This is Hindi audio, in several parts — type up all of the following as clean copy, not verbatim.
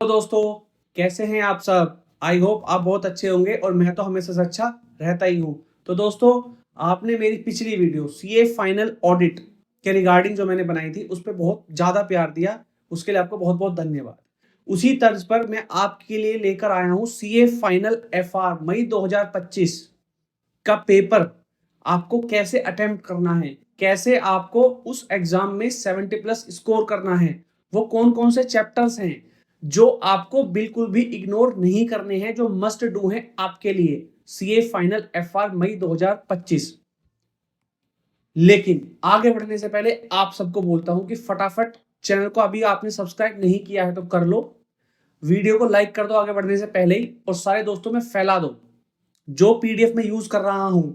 तो दोस्तों, कैसे हैं आप सब? आई होप आप बहुत अच्छे होंगे और मैं तो हमेशा से अच्छा रहता ही हूँ। तो दोस्तों, आपने मेरी पिछली वीडियो सीए फाइनल ऑडिट के रिगार्डिंग जो मैंने बनाई थी उस पर बहुत ज़्यादा प्यार दिया, उसके लिए आपको बहुत बहुत धन्यवाद। उसी तर्ज पर मैं आपके लिए लेकर आया हूँ सीए फाइनल एफआर मई 2025 का पेपर। आपको कैसे अटेम्प्ट करना है, कैसे आपको उस एग्जाम में 70+ स्कोर करना है, वो कौन कौन से चैप्टर्स हैं जो आपको बिल्कुल भी इग्नोर नहीं करने हैं, जो मस्ट डू हैं आपके लिए सीए फाइनल एफआर मई 2025। लेकिन आगे बढ़ने से पहले आप सबको बोलता हूं कि फटाफट चैनल को अभी आपने सब्सक्राइब नहीं किया है तो कर लो, वीडियो को लाइक कर दो आगे बढ़ने से पहले ही, और सारे दोस्तों में फैला दो। जो पीडीएफ में यूज कर रहा हूं,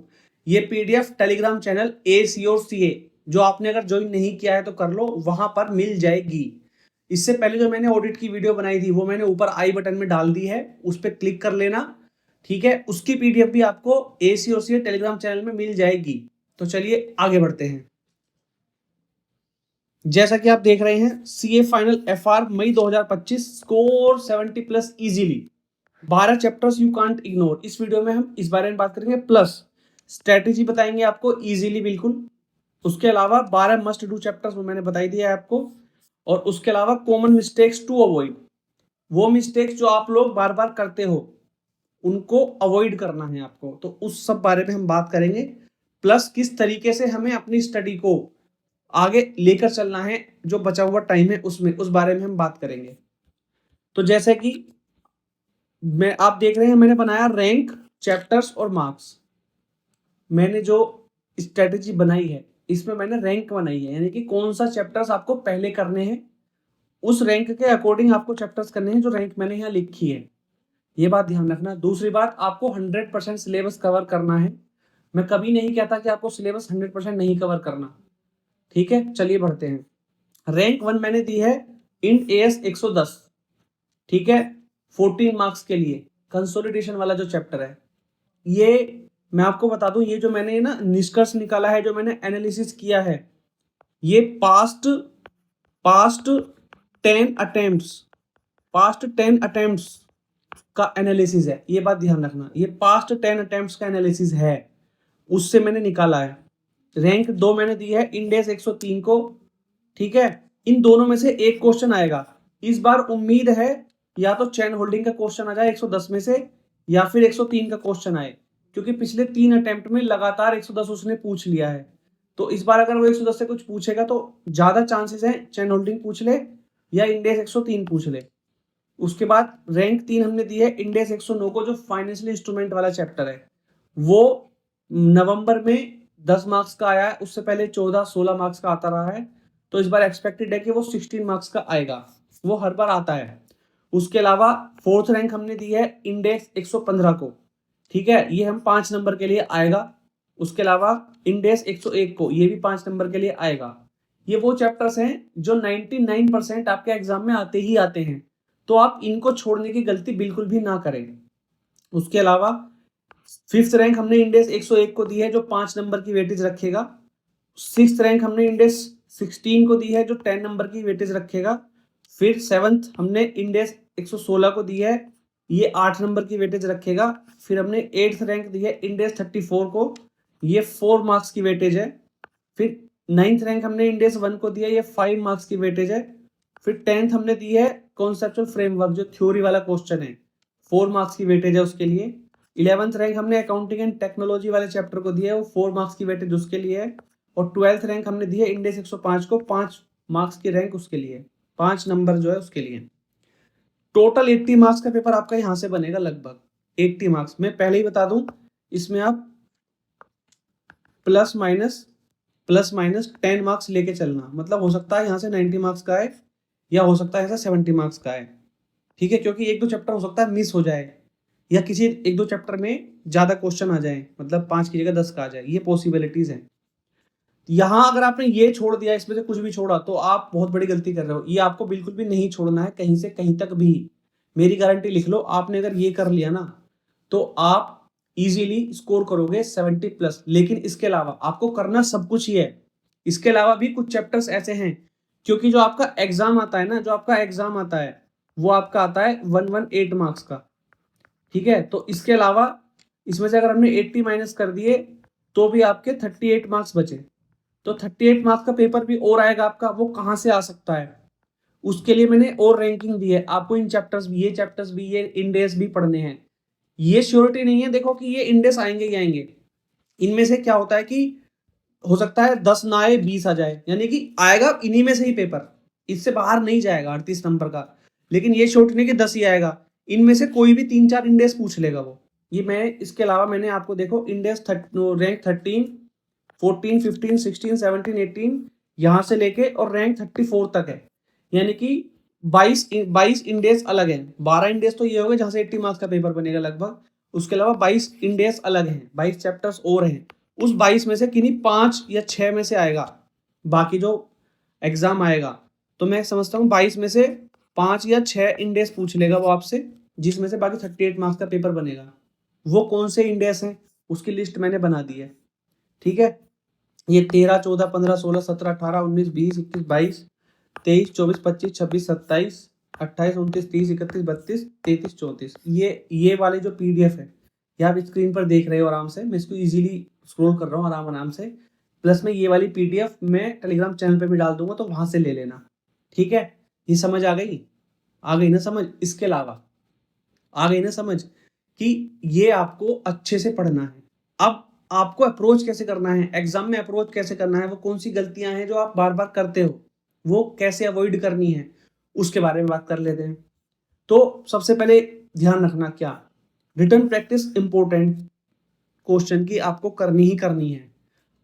ये पीडीएफ टेलीग्राम चैनल ए सी और सी ए, जो आपने अगर ज्वाइन नहीं किया है तो कर लो, वहां पर मिल जाएगी। इससे पहले जो मैंने ऑडिट की वीडियो बनाई थी वो मैंने ऊपर आई बटन में डाल दी है, उस पर क्लिक कर लेना, ठीक है। उसकी पीडीएफ भी आपको ए सी और सी ए टेलीग्राम चैनल में मिल जाएगी। तो चलिए आगे बढ़ते हैं। जैसा कि आप देख रहे हैं, CA final FR May 2025 score 70+ easily, 12 chapters you can't ignore. इस वीडियो में हम इस बारे में बात करेंगे, प्लस स्ट्रेटेजी बताएंगे आपको इजीली बिल्कुल। उसके अलावा 12 मस्ट डू चैप्टर्स वो मैंने बताई दिया है आपको, और उसके अलावा कॉमन मिस्टेक्स टू अवॉइड, वो मिस्टेक्स जो आप लोग बार बार करते हो उनको अवॉइड करना है आपको, तो उस सब बारे में हम बात करेंगे। प्लस किस तरीके से हमें अपनी स्टडी को आगे लेकर चलना है, जो बचा हुआ टाइम है उसमें, उस बारे में हम बात करेंगे। तो जैसे कि आप देख रहे हैं, मैंने बनाया रैंक, चैप्टर्स और मार्क्स। मैंने जो स्ट्रेटेजी बनाई है इसमें मैंने रैंक बनाई है, यानी कि कौन सा चैप्टर्स आपको पहले करने हैं, उस रैंक के अकॉर्डिंग आपको चैप्टर्स करने हैं, जो रैंक मैंने यहाँ लिखी है। ये बात ध्यान रखना। दूसरी बात, आपको 100% सिलेबस कवर करना है। मैं कभी नहीं कहता कि आपको सिलेबस 100% नहीं कवर करना, ठीक है। चलिए बढ़ते हैं। रैंक 1 मैंने दी है इंड एएस 110, ठीक है, 14 मार्क्स के लिए, कंसोलिडेशन वाला जो चैप्टर है। ये मैं आपको बता दूं, ये जो मैंने ना निष्कर्ष निकाला है, जो मैंने एनालिसिस किया है, ये पास्ट 10 अटेम्प्ट्स का एनालिसिस है। ये बात ध्यान रखना, ये पास्ट 10 अटेम्प्ट्स का एनालिसिस है, उससे मैंने निकाला है। रैंक 2 मैंने दी है इंडेक्स 103 को, ठीक है। इन दोनों में से एक क्वेश्चन आएगा इस बार। उम्मीद है या तो चेन होल्डिंग का क्वेश्चन आ जाए 110 में से, या फिर 103 का क्वेश्चन आए, क्योंकि पिछले 3 अटेम्प्ट में लगातार 110 उसने पूछ लिया है। तो इस बार अगर वो 110 से कुछ पूछेगा तो ज्यादा चांसेस है चेन होल्डिंग पूछ ले या इंडेक्स 103 पूछ ले। उसके बाद रैंक 3 हमने दी है इंडेक्स 109 को, जो फाइनेंशियल इंस्ट्रूमेंट वाला चैप्टर है। वो नवंबर में 10 मार्क्स का आया है, उससे पहले 14-16 मार्क्स का आता रहा है। तो इस बार एक्सपेक्टेड है कि वो 16 मार्क्स का आएगा, वो हर बार आता है। उसके अलावा फोर्थ रैंक हमने दी है इंडेक्स 115 को, ठीक है, ये हम 5 नंबर के लिए आएगा। उसके अलावा इंडेक्स 101 को, ये भी 5 नंबर के लिए आएगा। ये वो चैप्टर्स हैं जो 99% आपके एग्जाम में आते ही आते हैं, तो आप इनको छोड़ने की गलती बिल्कुल भी ना करें। उसके अलावा फिफ्थ रैंक हमने इंडेक्स 101 को दी है, जो 5 नंबर की वेटेज रखेगा। सिक्स रैंक हमने इंडेक्स 16 को दी है, जो 10 नंबर की वेटेज रखेगा। फिर सेवंथ हमने इंडेक्स 116 को दी है, ये 8 नंबर की वेटेज रखेगा। फिर हमने एट्थ रैंक दी है इंडेक्स 34 को, ये 4 मार्क्स की वेटेज है। फिर नाइन्थ रैंक हमने इंडेक्स 1 को दिया, ये 5 मार्क्स की वेटेज है। फिर 10th हमने दी है कॉन्सेप्चुअल फ्रेमवर्क, जो थ्योरी वाला क्वेश्चन है, 4 मार्क्स की वेटेज है उसके लिए। 11th रैंक हमने अकाउंटिंग एंड टेक्नोलॉजी वाले चैप्टर को दिया है, वो 4 मार्क्स की वेटेज उसके लिए है। और 12th रैंक हमने दी है इंडेक्स 105 को, 5 मार्क्स की रैंक उसके लिए, 5 नंबर जो है उसके लिए। टोटल 80 मार्क्स का पेपर आपका यहां से बनेगा, लगभग 80 मार्क्स। मैं पहले ही बता दूं, इसमें आप प्लस माइनस 10 मार्क्स लेके चलना, मतलब हो सकता है यहां से 90 मार्क्स का है, या हो सकता है ऐसा 70 मार्क्स का है, ठीक है, क्योंकि एक दो चैप्टर हो सकता है मिस हो जाए, या किसी एक दो चैप्टर में ज्यादा क्वेश्चन आ जाए, मतलब 5 की जगह 10 का आ जाए, ये पॉसिबिलिटीज है। यहां अगर आपने ये छोड़ दिया, इसमें से कुछ भी छोड़ा, तो आप बहुत बड़ी गलती कर रहे हो। ये आपको बिल्कुल भी नहीं छोड़ना है, कहीं से कहीं तक भी। मेरी गारंटी लिख लो, आपने अगर ये कर लिया ना तो आप इजीली स्कोर करोगे 70+। लेकिन इसके अलावा आपको करना सब कुछ ही है, इसके अलावा भी कुछ चैप्टर्स ऐसे हैं, क्योंकि जो आपका एग्जाम आता है ना, जो आपका एग्जाम आता है वो आपका आता है 118 मार्क्स का, ठीक है। तो इसके अलावा इसमें से अगर हमने 80 माइनस कर दिए तो भी आपके 38 मार्क्स बचे। तो 38 मार्क्स का पेपर भी और आएगा आपका, वो कहाँ से आ सकता है, उसके लिए मैंने और रैंकिंग दी है आपको। इन चैप्टर्स भी, ये चैप्टर्स भी, ये इंडेक्स भी पढ़ने हैं। ये श्योरिटी नहीं है देखो कि ये इंडेक्स आएंगे ही आएंगे। इनमें से क्या होता है कि हो सकता है 10 ना आए 20 आ जाए, यानी कि आएगा इन्हीं में से ही पेपर, इससे बाहर नहीं जाएगा 38 नंबर का। लेकिन ये श्योरिटी नहीं कि 10 ही आएगा, इनमें से कोई भी 3-4 इंडेक्स पूछ लेगा वो। ये मैं इसके अलावा मैंने आपको देखो इंडेक्स रैंक 13, 14, 15, 16, 17, 18 यहाँ से लेके और रैंक 34 तक है, यानी कि 22 इंडेक्स अलग हैं। 12 इंडेक्स तो ये हो गए जहाँ से 80 मार्क्स का पेपर बनेगा लगभग, उसके अलावा 22 इंडेक्स अलग हैं, 22 चैप्टर्स और हैं। उस 22 में से किन्हीं 5 या 6 में से आएगा बाकी जो एग्जाम आएगा। तो मैं समझता हूँ 22 में से 5 या 6 इंडेक्स पूछ लेगा वो आपसे, जिसमें से बाकी 38 मार्क्स का पेपर बनेगा। वो कौन से इंडेक्स हैं उसकी लिस्ट मैंने बना दी है, ठीक है। ये 13, 14, 15, 16, 17, 18, 19, 20, 21, 22, 23, 24, 25, 26, 27, 28, 29, 30, 31, 32, 33, 34, ये वाले जो PDF है ये आप स्क्रीन पर देख रहे हो आराम से, मैं इसको इजीली स्क्रॉल कर रहा हूँ आराम से। प्लस में ये वाली PDF मैं टेलीग्राम चैनल पे भी डाल दूंगा, तो वहां से ले लेना, ठीक है। ये समझ आ गई ना समझ। इसके अलावा आ गई ना समझ कि ये आपको अच्छे से पढ़ना है। अब आपको अप्रोच कैसे करना है, एग्जाम में अप्रोच कैसे करना है, वो कौन सी गलतियां हैं जो आप बार बार करते हो, वो कैसे अवॉइड करनी है, उसके बारे में बात कर लेते हैं। तो सबसे पहले ध्यान रखना क्या, रिटन प्रैक्टिस इंपॉर्टेंट क्वेश्चन की आपको करनी ही करनी है।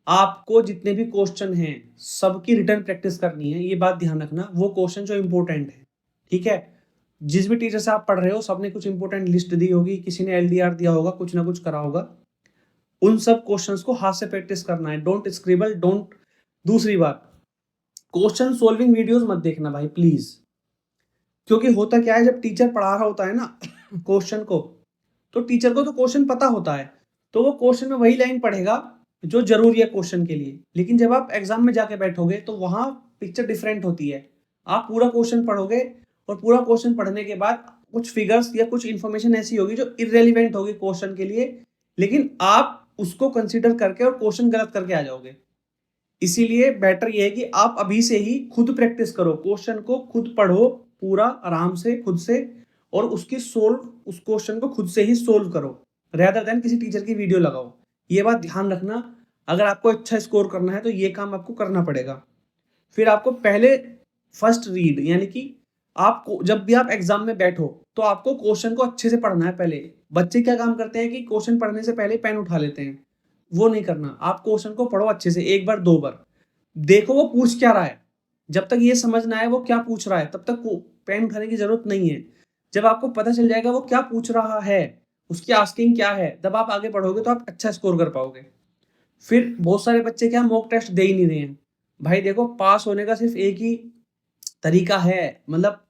आपको जितने भी क्वेश्चन हैं सबकी रिटन प्रैक्टिस करनी है, ये बात ध्यान रखना। वो क्वेश्चन जो इंपॉर्टेंट है, ठीक है। जिस भी टीचर से आप पढ़ रहे हो सबने कुछ इंपॉर्टेंट लिस्ट दी होगी, किसी ने LDR दिया होगा, कुछ ना कुछ करा होगा। उन सब क्वेश्चंस को हाथ से प्रैक्टिस करना है, डोंट स्क्रिबल, डोंट। दूसरी बात, क्वेश्चन सोल्विंग वीडियोस मत देखना भाई प्लीज, क्योंकि होता क्या है जब टीचर पढ़ा रहा होता है ना क्वेश्चन को, तो टीचर को तो क्वेश्चन पता होता है, तो वो क्वेश्चन में वही लाइन पढ़ेगा जो जरूरी है क्वेश्चन के लिए। लेकिन जब आप एग्जाम में जाके बैठोगे तो वहां पिक्चर डिफरेंट होती है। आप पूरा क्वेश्चन पढ़ोगे और पूरा क्वेश्चन पढ़ने के बाद कुछ फिगर्स या कुछ इंफॉर्मेशन ऐसी होगी जो इररेलीवेंट होगी क्वेश्चन के लिए, लेकिन आप उसको कंसीडर करके और क्वेश्चन गलत करके आ जाओगे। इसीलिए बेटर ये है कि आप अभी से ही खुद प्रैक्टिस करो, क्वेश्चन को खुद पढ़ो पूरा आराम से खुद से, और उस क्वेश्चन को खुद से ही सोल्व करो, रेदर देन किसी टीचर की वीडियो लगाओ। ये बात ध्यान रखना, अगर आपको अच्छा स्कोर करना है तो ये काम आपको करना पड़ेगा। फिर आपको पहले फर्स्ट रीड, यानी कि आपको जब भी आप एग्जाम में बैठो तो आपको क्वेश्चन को अच्छे से पढ़ना है। पहले बच्चे क्या काम करते हैं कि क्वेश्चन पढ़ने से पहले पेन उठा लेते हैं, वो नहीं करना। आप क्वेश्चन को पढ़ो अच्छे से, एक बार 2 बार देखो वो पूछ क्या रहा है। जब तक ये समझ ना आए वो क्या पूछ रहा है तब तक पेन उठाने की जरूरत नहीं है। जब आपको पता चल जाएगा वो क्या पूछ रहा है, उसकी आस्किंग क्या है, तब आप आगे पढ़ोगे तो आप अच्छा स्कोर कर पाओगे। फिर बहुत सारे बच्चे क्या मॉक टेस्ट दे ही नहीं रहे हैं। भाई देखो, पास होने का सिर्फ एक ही तरीका है, मतलब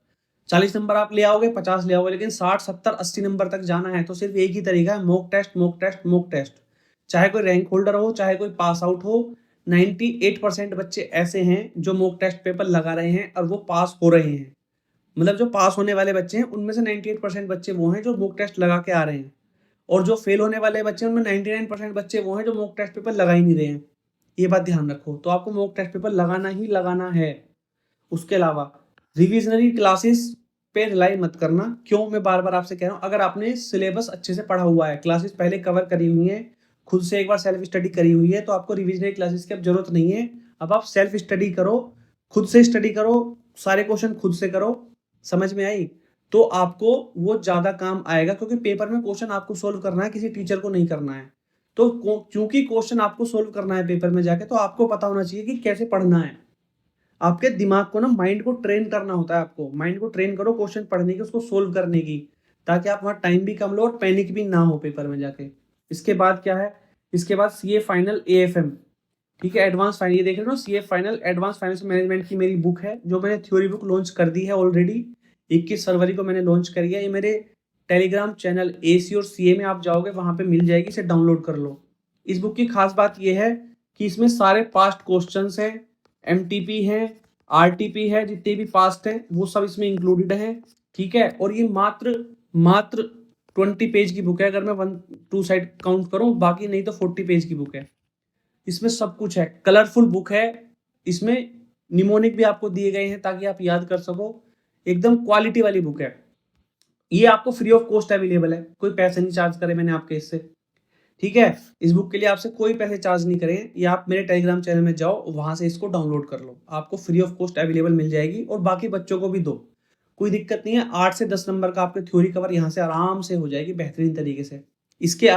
40 नंबर आप ले आओगे, 50 ले आओगे, लेकिन 60, 70, 80 नंबर तक जाना है तो सिर्फ एक ही तरीका है, mock test, mock test, mock test. चाहे कोई रैंक होल्डर हो, चाहे कोई पास आउट हो, 98% बच्चे ऐसे हैं जो मॉक टेस्ट पेपर लगा रहे हैं और वो पास हो रहे हैं। मतलब जो पास होने वाले बच्चे हैं उनमें से 98% बच्चे वो हैं जो मॉक टेस्ट लगा के आ रहे हैं, और जो फेल होने वाले बच्चे हैं उनमें 99% बच्चे वो हैं जो मॉक टेस्ट पेपर लगा ही नहीं रहे हैं। ये बात ध्यान रखो। तो आपको मॉक टेस्ट पेपर लगाना ही लगाना है। उसके अलावा रिविजनरी क्लासेस पे रिलाई मत करना। क्यों, मैं बार बार आपसे कह रहा हूँ, अगर आपने सिलेबस अच्छे से पढ़ा हुआ है, क्लासेस पहले कवर करी हुई है, खुद से एक बार सेल्फ स्टडी करी हुई है, तो आपको रिविजनरी क्लासेस की अब जरूरत नहीं है। अब आप सेल्फ स्टडी करो, खुद से स्टडी करो, सारे क्वेश्चन खुद से करो। समझ में आई? तो आपको वो ज्यादा काम आएगा, क्योंकि पेपर में क्वेश्चन आपको सोल्व करना है, किसी टीचर को नहीं करना है। तो क्योंकि क्वेश्चन आपको सोल्व करना है पेपर में जाके, तो आपको पता होना चाहिए कि कैसे पढ़ना है। आपके दिमाग को ना, माइंड को ट्रेन करना होता है। आपको माइंड को ट्रेन करो क्वेश्चन पढ़ने की, उसको सोल्व करने की, ताकि आप वहाँ टाइम भी कम लो और पैनिक भी ना हो पेपर में जाके। इसके बाद क्या है, इसके बाद CA फाइनल AFM, ठीक है, एडवांस फाइनल। ये देख रहे हो, CA final advance financial management की मेरी बुक है, जो मैंने थ्योरी बुक लॉन्च कर दी है ऑलरेडी। 21 फरवरी को मैंने लॉन्च करी है। ये मेरे टेलीग्राम चैनल AC और CA में आप जाओगे, वहां पे मिल जाएगी, इसे डाउनलोड कर लो। इस बुक की खास बात यह है कि इसमें सारे पास्ट क्वेश्चंस हैं, MTP हैं, RTP है, जितने भी पास्ट हैं वो सब इसमें इंक्लूडेड हैं। ठीक है। और ये मात्र 20 पेज की बुक है, अगर मैं 1-2 साइड काउंट करूं, बाकी नहीं तो 40 पेज की बुक है। इसमें सब कुछ है, कलरफुल बुक है। इसमें निमोनिक भी आपको दिए गए हैं ताकि आप याद कर सको। एकदम क्वालिटी वाली बुक है। ये आपको फ्री ऑफ कॉस्ट अवेलेबल है, कोई पैसे नहीं चार्ज करे मैंने आपके इससे, ठीक है। इस बुक के लिए आपसे कोई पैसे चार्ज नहीं करें, या आप मेरे टेलीग्राम चैनल में जाओ, वहां से इसको डाउनलोड कर लो, आपको फ्री ऑफ कॉस्ट अवेलेबल मिल जाएगी। और बाकी बच्चों को भी दो, कोई दिक्कत नहीं है। 8 से 10 नंबर का आपके थ्योरी कवर यहाँ से आराम से हो जाएगी बेहतरीन तरीके से। इसके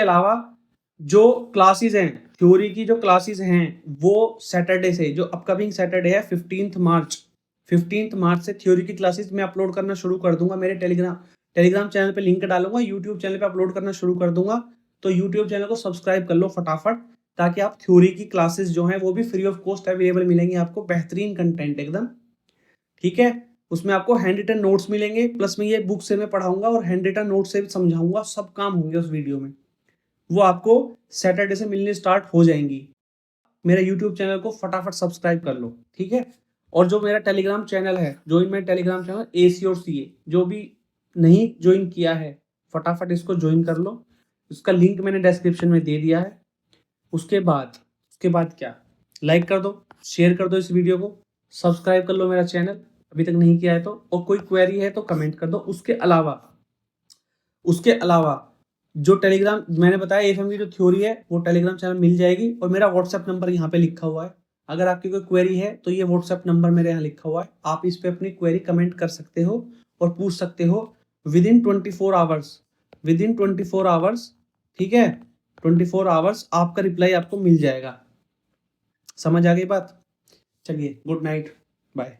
अलावा जो क्लासेस हैं, थ्योरी की जो क्लासेस हैं, वो सैटरडे से, जो अपकमिंग सैटरडे है 15 मार्च से थ्योरी की क्लासेस मैं अपलोड करना शुरू कर दूंगा। मेरे टेलीग्राम चैनल पे लिंक डालूंगा, यूट्यूब चैनल पे अपलोड करना शुरू कर दूंगा। तो यूट्यूब चैनल को सब्सक्राइब कर लो फटाफट, ताकि आप थ्योरी की क्लासेस जो हैं वो भी फ्री ऑफ कॉस्ट अवेलेबल मिलेंगी आपको, बेहतरीन कंटेंट एकदम, ठीक है। उसमें आपको हैंड रिटन नोट्स मिलेंगे, प्लस में ये बुक से मैं पढ़ाऊंगा और हैंड रिटन नोट्स से भी समझाऊंगा, सब काम होंगे उस वीडियो में। वो आपको सैटरडे से मिलने स्टार्ट हो जाएंगी। मेरे यूट्यूब चैनल को फटाफट सब्सक्राइब कर लो, ठीक है। और जो मेरा टेलीग्राम चैनल है, ज्वाइन मेरा टेलीग्राम चैनल AC और CA, जो भी नहीं ज्वाइन किया है फटाफट इसको ज्वाइन कर लो। उसका लिंक मैंने डिस्क्रिप्शन में दे दिया है। उसके बाद क्या, लाइक कर दो, शेयर कर दो इस वीडियो को, सब्सक्राइब कर लो मेरा चैनल अभी तक नहीं किया है तो, और कोई क्वेरी है तो कमेंट कर दो। उसके अलावा जो टेलीग्राम मैंने बताया AFM की जो थ्योरी है, वो टेलीग्राम चैनल मिल जाएगी। और मेरा व्हाट्सएप नंबर यहाँ पे लिखा हुआ है, अगर आपकी कोई क्वेरी है तो ये व्हाट्सएप नंबर मेरे यहाँ लिखा हुआ है, आप इस पे अपनी क्वेरी कमेंट कर सकते हो और पूछ सकते हो विदिन 24 आवर्स, ठीक है। 24 आवर्स आपका रिप्लाई आपको मिल जाएगा। समझ आ गई बात? चलिए, गुड नाइट, बाय।